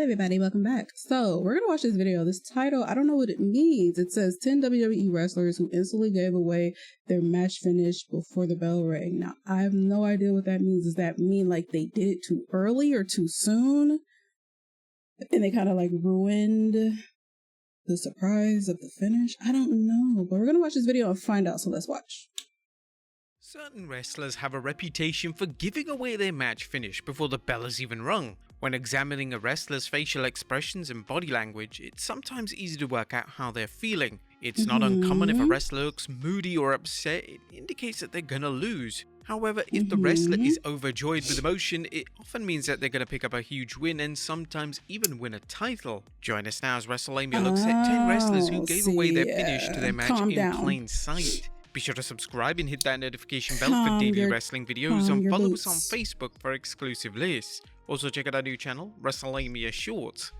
everybody, welcome back. So we're gonna watch this video. This title, I don't know what it means. It says 10 WWE wrestlers who instantly gave away their match finish before the bell rang. Now I have no idea what that means. Does that mean like they did it too early or too soon and they kind of like ruined the surprise of the finish? I don't know, but we're gonna watch this video and find out. So let's watch. Certain wrestlers have a reputation for giving away their match finish before the bell is even rung. When examining a wrestler's facial expressions and body language, it's sometimes easy to work out how they're feeling. It's not uncommon if a wrestler looks moody or upset, it indicates that they're gonna lose. However, if the wrestler is overjoyed with emotion, it often means that they're gonna pick up a huge win and sometimes even win a title. Join us now as WrestleMania looks at 10 wrestlers who gave away their finish to their match in plain sight. Be sure to subscribe and hit that notification bell for daily wrestling videos and follow us on Facebook for exclusive lists. Also check out our new channel, WrestleMania Shorts.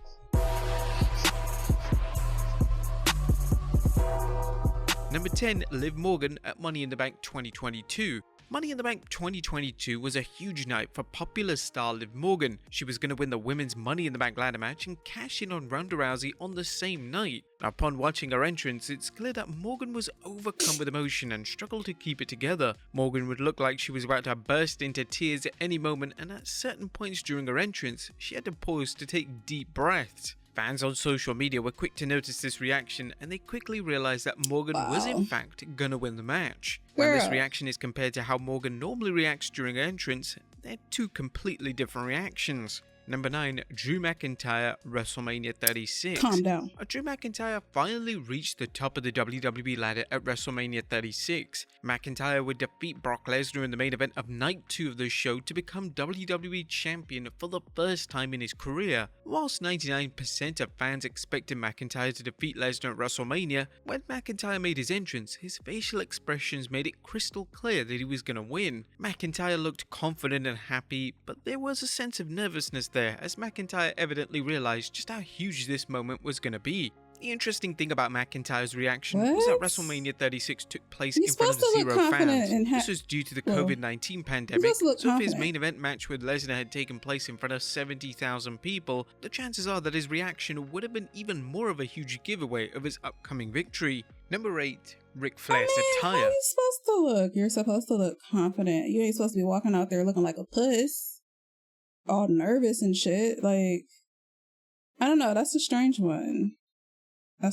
Number 10, Liv Morgan at Money in the Bank 2022. Money in the Bank 2022 was a huge night for popular star Liv Morgan. She was going to win the women's Money in the Bank ladder match and cash in on Ronda Rousey on the same night. Now, upon watching her entrance, it's clear that Morgan was overcome with emotion and struggled to keep it together. Morgan would look like she was about to burst into tears at any moment, and at certain points during her entrance, she had to pause to take deep breaths. Fans on social media were quick to notice this reaction, and they quickly realized that Morgan was in fact gonna win the match. When this reaction is compared to how Morgan normally reacts during her entrance, they're two completely different reactions. Number 9, Drew McIntyre, WrestleMania 36. Calm down. Drew McIntyre finally reached the top of the WWE ladder at WrestleMania 36. McIntyre would defeat Brock Lesnar in the main event of Night 2 of the show to become WWE Champion for the first time in his career. Whilst 99% of fans expected McIntyre to defeat Lesnar at WrestleMania, when McIntyre made his entrance, his facial expressions made it crystal clear that he was going to win. McIntyre looked confident and happy, but there was a sense of nervousness there, as McIntyre evidently realized just how huge this moment was going to be. The interesting thing about McIntyre's reaction was that WrestleMania 36 took place in front of 0 fans. This was due to the COVID-19 pandemic, so if his main event match with Lesnar had taken place in front of 70,000 people, the chances are that his reaction would have been even more of a huge giveaway of his upcoming victory. Number 8, Ric Flair's attire. How are you supposed to look? You're supposed to look confident. You ain't supposed to be walking out there looking like a puss, all nervous and shit. Like, I don't know. That's a strange one. I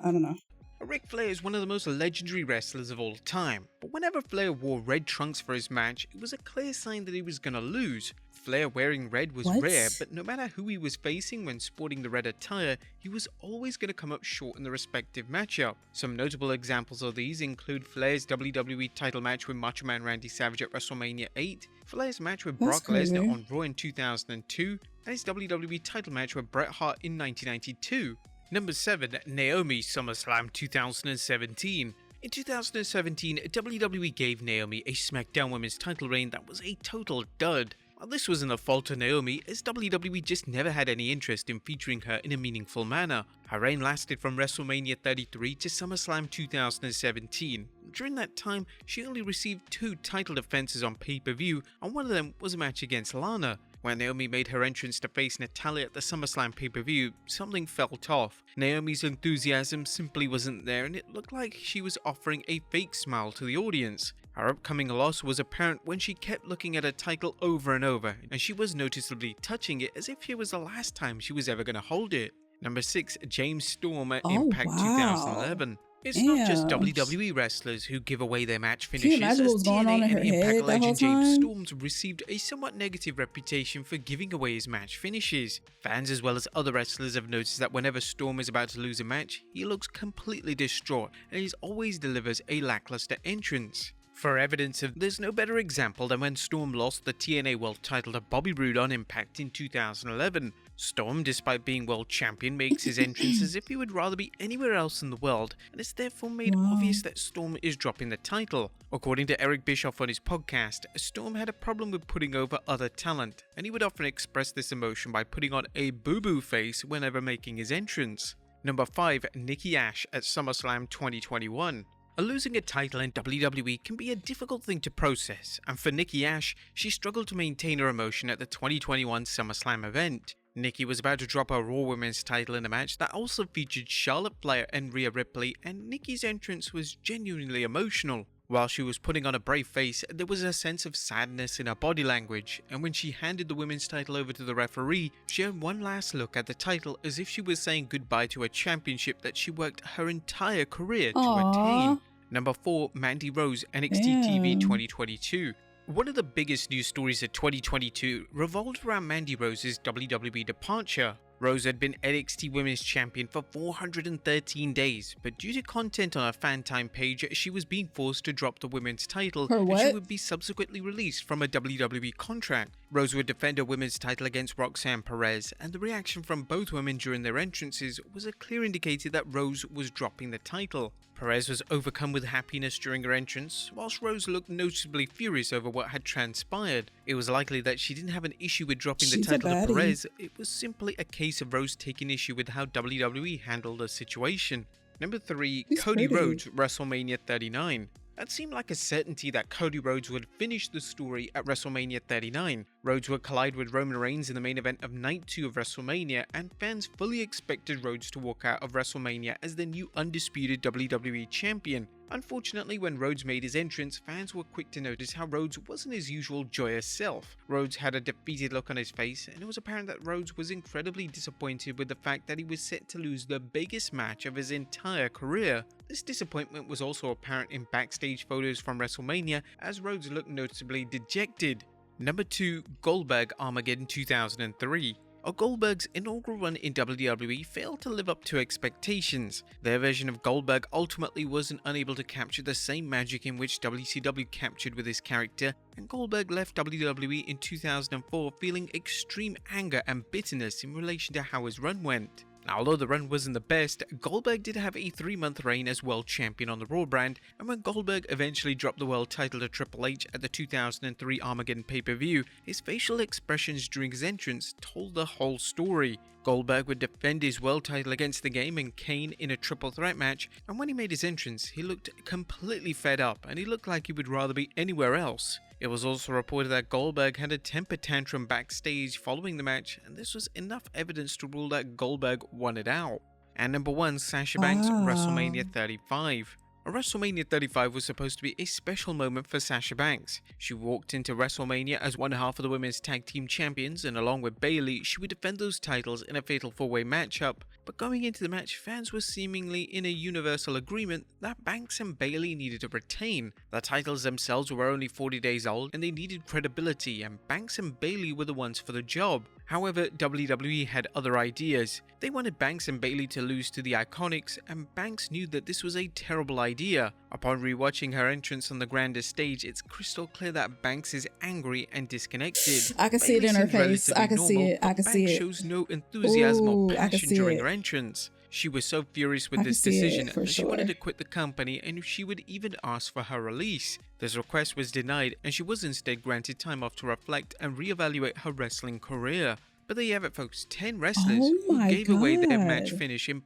don't know. Ric Flair is one of the most legendary wrestlers of all time, but whenever Flair wore red trunks for his match, it was a clear sign that he was gonna lose. Flair wearing red was rare, but no matter who he was facing when sporting the red attire, he was always gonna come up short in the respective matchup. Some notable examples of these include Flair's WWE title match with Macho Man Randy Savage at WrestleMania 8, Flair's match with Brock Lesnar on Raw in 2002, and his WWE title match with Bret Hart in 1992. Number 7, Naomi Summerslam 2017. In 2017, WWE gave Naomi a SmackDown Women's title reign that was a total dud. While this wasn't a fault of Naomi, as WWE just never had any interest in featuring her in a meaningful manner. Her reign lasted from WrestleMania 33 to SummerSlam 2017. During that time, she only received 2 title defenses on pay-per-view, and one of them was a match against Lana. When Naomi made her entrance to face Natalya at the SummerSlam pay-per-view, something felt off. Naomi's enthusiasm simply wasn't there, and it looked like she was offering a fake smile to the audience. Her upcoming loss was apparent when she kept looking at her title over and over, and she was noticeably touching it as if it was the last time she was ever going to hold it. Number 6, James Storm at Impact 2011. It's not just WWE wrestlers who give away their match finishes, as TNA and Impact legend James Storm received a somewhat negative reputation for giving away his match finishes. Fans as well as other wrestlers have noticed that whenever Storm is about to lose a match, he looks completely distraught and he always delivers a lackluster entrance. For evidence of there's no better example than when Storm lost the TNA World title to Bobby Roode on Impact in 2011. Storm, despite being world champion, makes his entrance as if he would rather be anywhere else in the world, and it's therefore made obvious that Storm is dropping the title. According to Eric Bischoff on his podcast, Storm had a problem with putting over other talent, and he would often express this emotion by putting on a boo-boo face whenever making his entrance. Number 5, Nikki Ash at SummerSlam 2021. Losing a title in WWE can be a difficult thing to process, and for Nikki Ash, she struggled to maintain her emotion at the 2021 SummerSlam event. Nikki was about to drop her Raw Women's title in a match that also featured Charlotte Flair and Rhea Ripley, and Nikki's entrance was genuinely emotional. While she was putting on a brave face, there was a sense of sadness in her body language, and when she handed the women's title over to the referee, she had one last look at the title as if she was saying goodbye to a championship that she worked her entire career to attain. Number 4, Mandy Rose NXT TV 2022. One of the biggest news stories of 2022 revolved around Mandy Rose's WWE departure. Rose had been NXT Women's Champion for 413 days, but due to content on her fan time page, she was being forced to drop the women's title and she would be subsequently released from a WWE contract. Rose would defend her women's title against Roxanne Perez, and the reaction from both women during their entrances was a clear indicator that Rose was dropping the title. Perez was overcome with happiness during her entrance, whilst Rose looked noticeably furious over what had transpired. It was likely that she didn't have an issue with dropping the title to Perez, it was simply a case of Rose taking issue with how WWE handled the situation. Number 3, Cody Rhodes, WrestleMania 39. It seemed like a certainty that Cody Rhodes would finish the story at WrestleMania 39. Rhodes would collide with Roman Reigns in the main event of Night 2 of WrestleMania, and fans fully expected Rhodes to walk out of WrestleMania as the new undisputed WWE champion. Unfortunately, when Rhodes made his entrance, fans were quick to notice how Rhodes wasn't his usual joyous self. Rhodes had a defeated look on his face, and it was apparent that Rhodes was incredibly disappointed with the fact that he was set to lose the biggest match of his entire career. This disappointment was also apparent in backstage photos from WrestleMania, as Rhodes looked noticeably dejected. Number 2, Goldberg Armageddon 2003. Goldberg's inaugural run in WWE failed to live up to expectations. Their version of Goldberg ultimately wasn't unable to capture the same magic in which WCW captured with his character, and Goldberg left WWE in 2004 feeling extreme anger and bitterness in relation to how his run went. Now, although the run wasn't the best, Goldberg did have a 3-month reign as world champion on the Raw brand, and when Goldberg eventually dropped the world title to Triple H at the 2003 Armageddon pay-per-view, his facial expressions during his entrance told the whole story. Goldberg would defend his world title against The Game and Kane in a triple threat match, and when he made his entrance, he looked completely fed up and he looked like he would rather be anywhere else. It was also reported that Goldberg had a temper tantrum backstage following the match, and this was enough evidence to rule that Goldberg won it out. And number 1, Sasha Banks, WrestleMania 35. WrestleMania 35 was supposed to be a special moment for Sasha Banks. She walked into WrestleMania as one half of the women's tag team champions, and along with Bayley, she would defend those titles in a fatal 4-way matchup. But going into the match, fans were seemingly in a universal agreement that Banks and Bayley needed to retain. The titles themselves were only 40 days old, and they needed credibility, and Banks and Bayley were the ones for the job. However, WWE had other ideas. They wanted Banks and Bayley to lose to the Iconics, and Banks knew that this was a terrible idea. Upon rewatching her entrance on the grandest stage, it's crystal clear that Banks is angry and disconnected. I can see it in her face. I can see it. I can see it. Banks shows no enthusiasm or passion during her entrance. She was so furious with this decision that she wanted to quit the company, and she would even ask for her release. This request was denied, and she was instead granted time off to reflect and reevaluate her wrestling career. But there you have it, folks. 10 wrestlers who gave away their match finish in.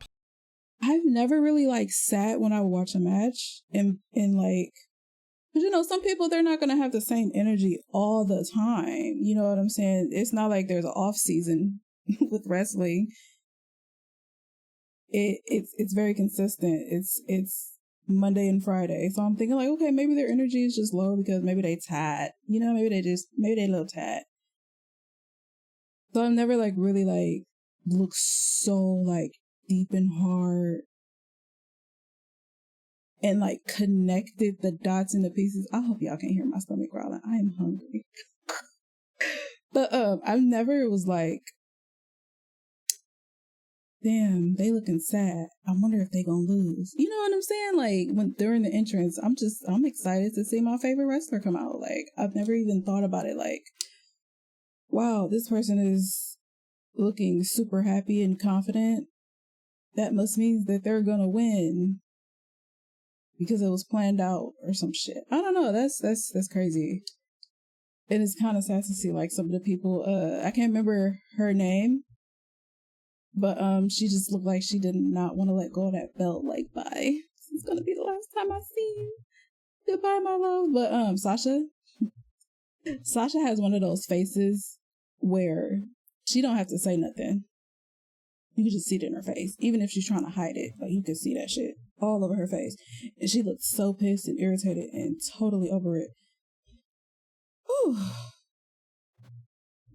I've never really sat when I watch a match and like, but you know, some people, they're not gonna have the same energy all the time. You know what I'm saying? It's not like there's an off season with wrestling. It's very consistent. It's Monday and Friday. So I'm thinking okay, maybe their energy is just low because maybe they tired. You know, maybe they a little tired. So I've never really looked so deep and hard and connected the dots into pieces. I hope y'all can't hear my stomach growling. I am hungry. But I've never was damn, they looking sad. I wonder if they gonna lose. You know what I'm saying? When during the entrance, I'm excited to see my favorite wrestler come out. I've never even thought about it. Wow, this person is looking super happy and confident. That must mean that they're gonna win because it was planned out or some shit. I don't know. That's crazy. And it's kind of sad to see some of the people. I can't remember her name. But she just looked like she did not want to let go of that belt. Bye. This is gonna be the last time I see you. Goodbye, my love. But Sasha has one of those faces where She don't have to say nothing. You can just see it in her face. Even if she's trying to hide it, like you can see that shit all over her face. And she looks so pissed and irritated and totally over it. Whew.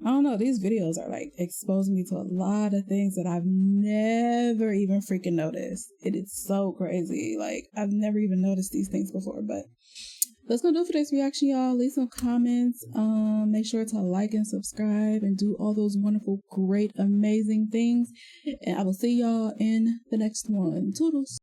I don't know. These videos are like exposing me to a lot of things that I've never even freaking noticed. It is so crazy. Like, I've never even noticed these things before. But that's gonna do it for this reaction, y'all. Leave some comments. Make sure to like and subscribe and do all those wonderful, great, amazing things. And I will see y'all in the next one. Toodles.